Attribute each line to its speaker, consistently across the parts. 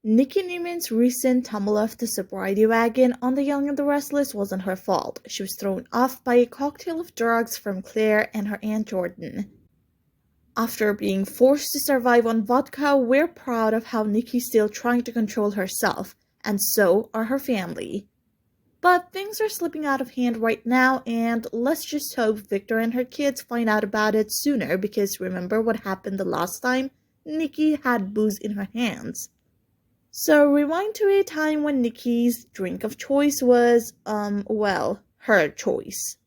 Speaker 1: Nikki Newman's recent tumble off the sobriety wagon on The Young and the Restless wasn't her fault. She was thrown off by a cocktail of drugs from Claire and her Aunt Jordan. After being forced to survive on vodka, we're proud of how Nikki's still trying to control herself, and so are her family. But things are slipping out of hand right now, and let's just hope Victor and her kids find out about it sooner, because remember what happened the last time Nikki had booze in her hands. So rewind to a time when Nikki's drink of choice was, her choice.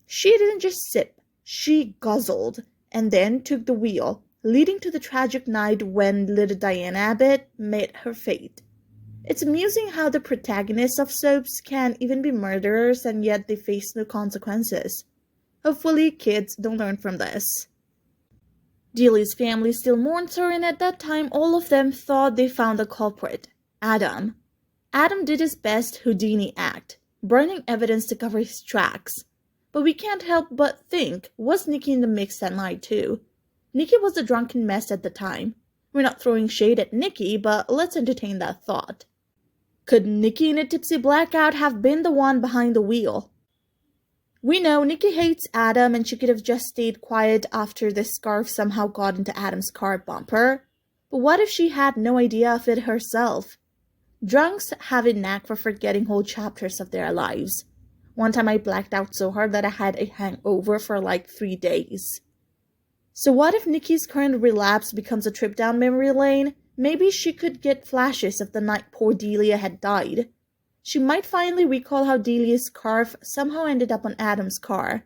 Speaker 1: She didn't just sip, she guzzled, and then took the wheel, leading to the tragic night when little Delia Abbott met her fate. It's amusing how the protagonists of soaps can even be murderers and yet they face no consequences. Hopefully kids don't learn from this. Delia's family still mourns her, and at that time all of them thought they found the culprit, Adam. Adam did his best Houdini act, burning evidence to cover his tracks. But we can't help but think, was Nikki in the mix that night too? Nikki was a drunken mess at the time. We're not throwing shade at Nikki, but let's entertain that thought. Could Nikki in a tipsy blackout have been the one behind the wheel? We know Nikki hates Adam and she could have just stayed quiet after the scarf somehow got into Adam's car bumper. But what if she had no idea of it herself? Drunks have a knack for forgetting whole chapters of their lives. One time I blacked out so hard that I had a hangover for like 3 days. So what if Nikki's current relapse becomes a trip down memory lane? Maybe she could get flashes of the night poor Delia had died. She might finally recall how Delia's scarf somehow ended up on Adam's car.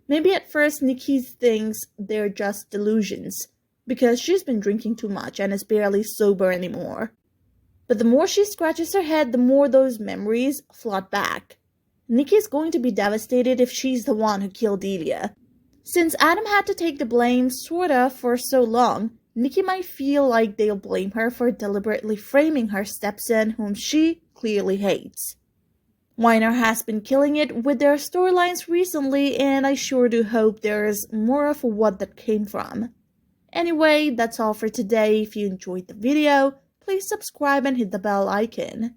Speaker 1: Maybe at first Nikki thinks they're just delusions, because she's been drinking too much and is barely sober anymore. But the more she scratches her head, the more those memories flood back. Nikki's going to be devastated if she's the one who killed Delia. Since Adam had to take the blame, sorta, for so long, Nikki might feel like they'll blame her for deliberately framing her stepson, whom she clearly hates. Weiner has been killing it with their storylines recently, and I sure do hope there's more of what that came from. Anyway, that's all for today. If you enjoyed the video, please subscribe and hit the bell icon.